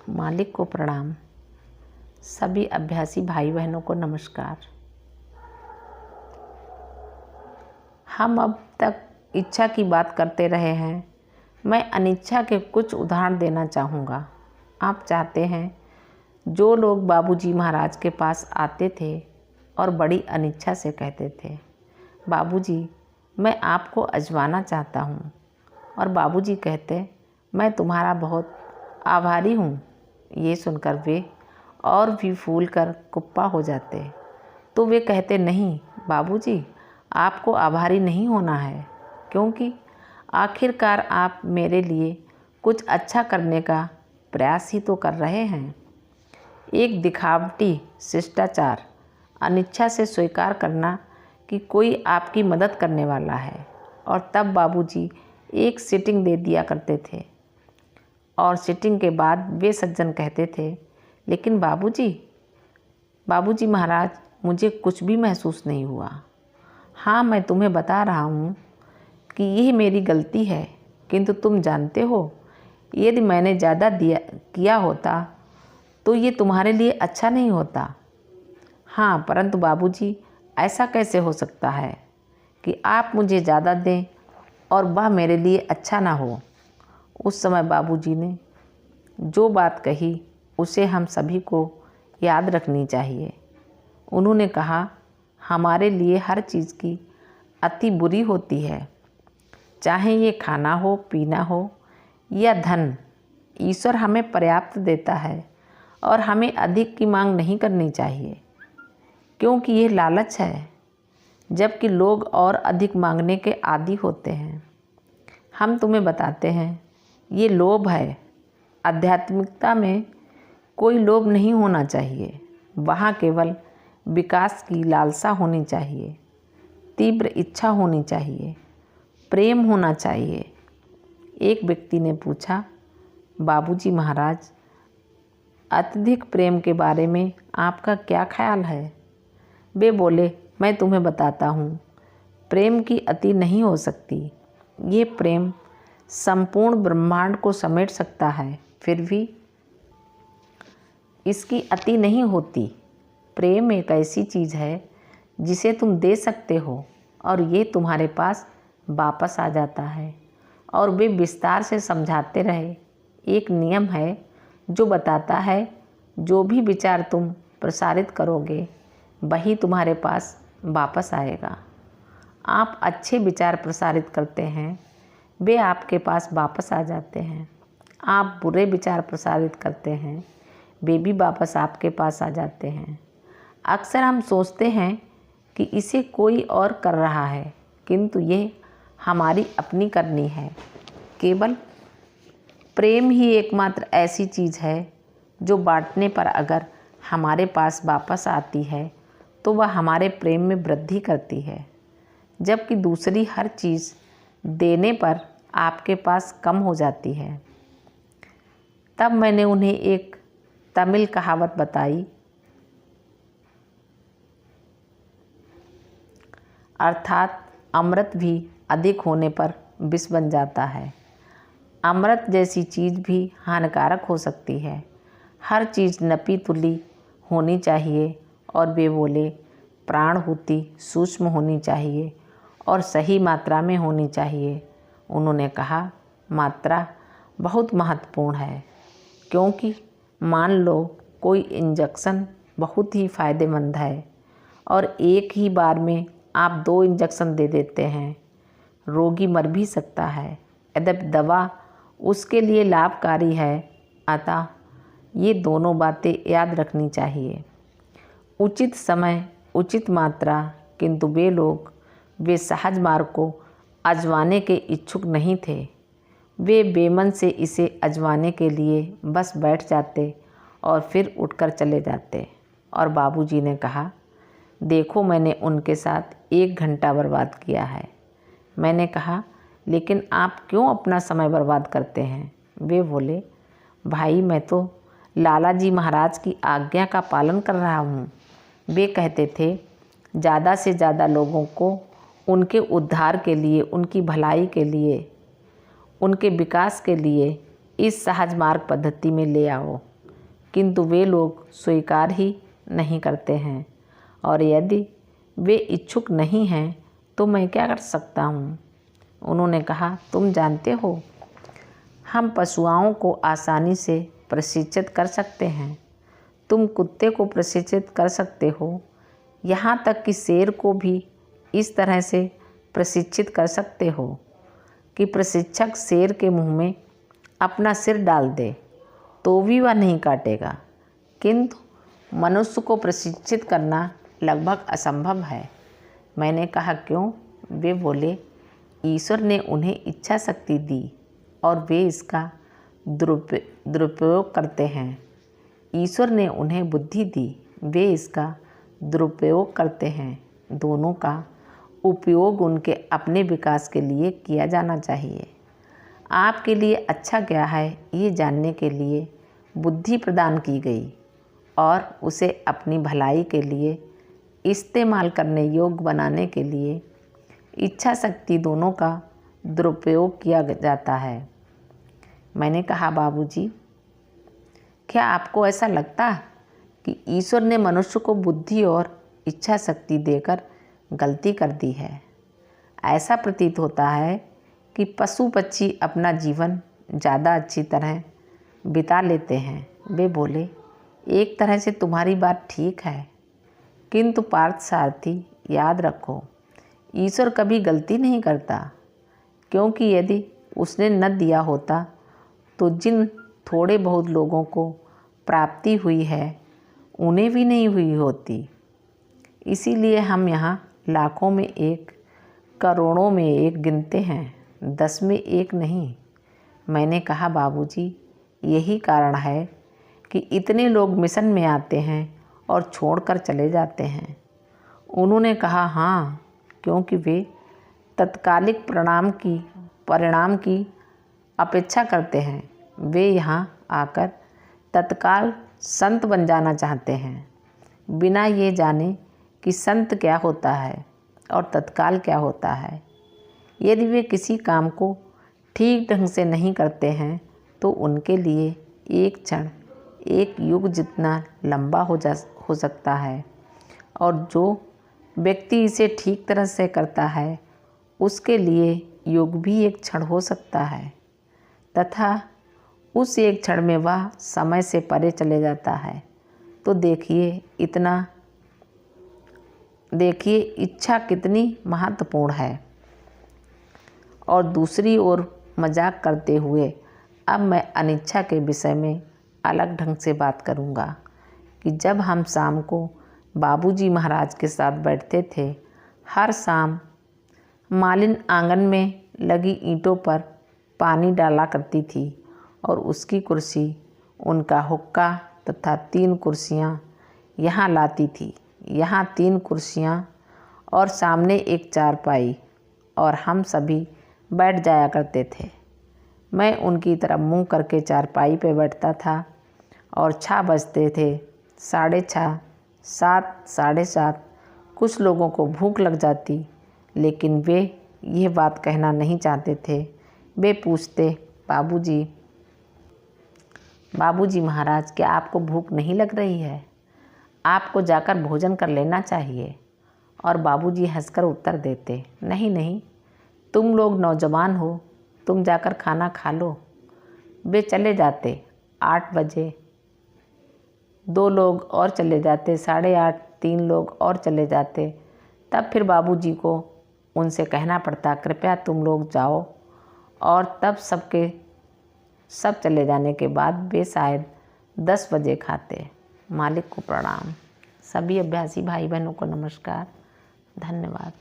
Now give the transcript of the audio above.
मालिक को प्रणाम। सभी अभ्यासी भाई बहनों को नमस्कार। हम अब तक इच्छा की बात करते रहे हैं। मैं अनिच्छा के कुछ उदाहरण देना चाहूँगा। आप चाहते हैं, जो लोग बाबूजी महाराज के पास आते थे और बड़ी अनिच्छा से कहते थे, बाबूजी मैं आपको अजवाना चाहता हूँ, और बाबूजी कहते, मैं तुम्हारा बहुत आभारी हूँ। ये सुनकर वे और भी फूल कर कुप्पा हो जाते। तो वे कहते, नहीं बाबूजी, आपको आभारी नहीं होना है, क्योंकि आखिरकार आप मेरे लिए कुछ अच्छा करने का प्रयास ही तो कर रहे हैं। एक दिखावटी शिष्टाचार अनिच्छा से स्वीकार करना कि कोई आपकी मदद करने वाला है, और तब बाबूजी एक सीटिंग दे दिया करते थे। और सीटिंग के बाद वे सज्जन कहते थे, लेकिन बाबूजी महाराज, मुझे कुछ भी महसूस नहीं हुआ। हाँ, मैं तुम्हें बता रहा हूँ कि यह मेरी गलती है, किंतु तुम जानते हो, यदि मैंने ज़्यादा किया होता तो ये तुम्हारे लिए अच्छा नहीं होता। हाँ, परंतु बाबूजी, ऐसा कैसे हो सकता है कि आप मुझे ज़्यादा दें और वह मेरे लिए अच्छा ना हो। उस समय बाबूजी ने जो बात कही उसे हम सभी को याद रखनी चाहिए। उन्होंने कहा, हमारे लिए हर चीज़ की अति बुरी होती है, चाहे ये खाना हो, पीना हो या धन। ईश्वर हमें पर्याप्त देता है और हमें अधिक की मांग नहीं करनी चाहिए, क्योंकि ये लालच है, जबकि लोग और अधिक मांगने के आदी होते हैं। हम तुम्हें बताते हैं, ये लोभ है। आध्यात्मिकता में कोई लोभ नहीं होना चाहिए। वहाँ केवल विकास की लालसा होनी चाहिए, तीव्र इच्छा होनी चाहिए, प्रेम होना चाहिए। एक व्यक्ति ने पूछा, बाबूजी महाराज, अत्यधिक प्रेम के बारे में आपका क्या ख्याल है? वे बोले, मैं तुम्हें बताता हूँ, प्रेम की अति नहीं हो सकती। ये प्रेम संपूर्ण ब्रह्मांड को समेट सकता है, फिर भी इसकी अति नहीं होती। प्रेम एक ऐसी चीज़ है जिसे तुम दे सकते हो और ये तुम्हारे पास वापस आ जाता है। और वे विस्तार से समझाते रहे। एक नियम है जो बताता है, जो भी विचार तुम प्रसारित करोगे वही तुम्हारे पास वापस आएगा। आप अच्छे विचार प्रसारित करते हैं, वे आपके पास वापस आ जाते हैं। आप बुरे विचार प्रसारित करते हैं, वे भी वापस आपके पास आ जाते हैं। अक्सर हम सोचते हैं कि इसे कोई और कर रहा है, किंतु ये हमारी अपनी करनी है। केवल प्रेम ही एकमात्र ऐसी चीज़ है जो बांटने पर अगर हमारे पास वापस आती है तो वह हमारे प्रेम में वृद्धि करती है, जबकि दूसरी हर चीज़ देने पर आपके पास कम हो जाती है। तब मैंने उन्हें एक तमिल कहावत बताई, अर्थात अमृत भी अधिक होने पर विष बन जाता है। अमृत जैसी चीज़ भी हानिकारक हो सकती है। हर चीज़ नपी तुली होनी चाहिए। और वे बोले, प्राणहुति सूक्ष्म होनी चाहिए और सही मात्रा में होनी चाहिए। उन्होंने कहा, मात्रा बहुत महत्वपूर्ण है, क्योंकि मान लो कोई इंजेक्शन बहुत ही फ़ायदेमंद है और एक ही बार में आप 2 इंजेक्शन दे देते हैं, रोगी मर भी सकता है। यद्यपि दवा उसके लिए लाभकारी है। अतः ये दोनों बातें याद रखनी चाहिए। उचित समय, उचित मात्रा। किंतु वे सहज मार्ग को आजमाने के इच्छुक नहीं थे। वे बेमन से इसे आजमाने के लिए बस बैठ जाते और फिर उठकर चले जाते। और बाबूजी ने कहा, देखो, मैंने उनके साथ 1 घंटा बर्बाद किया है। मैंने कहा, लेकिन आप क्यों अपना समय बर्बाद करते हैं? वे बोले, भाई, मैं तो लालाजी महाराज की आज्ञा का पालन कर रहा हूँ। वे कहते थे, ज़्यादा से ज़्यादा लोगों को उनके उद्धार के लिए, उनकी भलाई के लिए, उनके विकास के लिए इस सहज मार्ग पद्धति में ले आओ। किंतु वे लोग स्वीकार ही नहीं करते हैं, और यदि वे इच्छुक नहीं हैं तो मैं क्या कर सकता हूँ। उन्होंने कहा, तुम जानते हो, हम पशुओं को आसानी से प्रशिक्षित कर सकते हैं। तुम कुत्ते को प्रशिक्षित कर सकते हो, यहाँ तक कि शेर को भी इस तरह से प्रशिक्षित कर सकते हो कि प्रशिक्षक शेर के मुंह में अपना सिर डाल दे तो भी वह नहीं काटेगा, किंतु मनुष्य को प्रशिक्षित करना लगभग असंभव है। मैंने कहा, क्यों? वे बोले, ईश्वर ने उन्हें इच्छा शक्ति दी और वे इसका दुरुपयोग करते हैं। ईश्वर ने उन्हें बुद्धि दी, वे इसका दुरुपयोग करते हैं। दोनों का उपयोग उनके अपने विकास के लिए किया जाना चाहिए। आपके लिए अच्छा क्या है ये जानने के लिए बुद्धि प्रदान की गई और उसे अपनी भलाई के लिए इस्तेमाल करने योग्य बनाने के लिए इच्छा शक्ति दोनों का दुरुपयोग किया जाता है। मैंने कहा, बाबूजी, क्या आपको ऐसा लगता कि ईश्वर ने मनुष्य को बुद्धि और इच्छा शक्ति देकर गलती कर दी है? ऐसा प्रतीत होता है कि पशु पक्षी अपना जीवन ज़्यादा अच्छी तरह बिता लेते हैं। वे बोले, एक तरह से तुम्हारी बात ठीक है, किंतु पार्थसारथी, याद रखो, ईश्वर कभी गलती नहीं करता, क्योंकि यदि उसने न दिया होता तो जिन थोड़े बहुत लोगों को प्राप्ति हुई है उन्हें भी नहीं हुई होती। इसीलिए हम यहाँ लाखों में एक, करोड़ों में एक गिनते हैं, 10 में एक नहीं। मैंने कहा, बाबूजी, यही कारण है कि इतने लोग मिशन में आते हैं और छोड़कर चले जाते हैं। उन्होंने कहा, हाँ, क्योंकि वे तत्कालिक परिणाम की अपेक्षा करते हैं। वे यहाँ आकर तत्काल संत बन जाना चाहते हैं, बिना ये जाने कि संत क्या होता है और तत्काल क्या होता है। यदि वे किसी काम को ठीक ढंग से नहीं करते हैं तो उनके लिए एक क्षण एक युग जितना लंबा हो सकता है, और जो व्यक्ति इसे ठीक तरह से करता है उसके लिए युग भी एक क्षण हो सकता है, तथा उस एक क्षण में वह समय से परे चले जाता है। तो देखिए इच्छा कितनी महत्वपूर्ण है। और दूसरी ओर मजाक करते हुए अब मैं अनिच्छा के विषय में अलग ढंग से बात करूंगा कि जब हम शाम को बाबूजी महाराज के साथ बैठते थे, हर शाम मालिन आंगन में लगी ईंटों पर पानी डाला करती थी और उसकी कुर्सी, उनका हुक्का तथा 3 कुर्सियाँ यहाँ लाती थी। यहाँ 3 कुर्सियाँ और सामने एक चारपाई, और हम सभी बैठ जाया करते थे। मैं उनकी तरफ मुँह करके चारपाई पे बैठता था और 6 बजते थे, 6:30, 7, 7:30। कुछ लोगों को भूख लग जाती, लेकिन वे यह बात कहना नहीं चाहते थे। वे पूछते, बाबूजी महाराज, क्या आपको भूख नहीं लग रही है? आपको जाकर भोजन कर लेना चाहिए। और बाबूजी हंसकर उत्तर देते, नहीं, तुम लोग नौजवान हो, तुम जाकर खाना खा लो। वे चले जाते। 8 बजे 2 लोग और चले जाते, 8:30 3 लोग और चले जाते। तब फिर बाबूजी को उनसे कहना पड़ता, कृपया तुम लोग जाओ। और तब सब चले जाने के बाद वे शायद 10 बजे खाते। मालिक को प्रणाम। सभी अभ्यासी भाई बहनों को नमस्कार। धन्यवाद।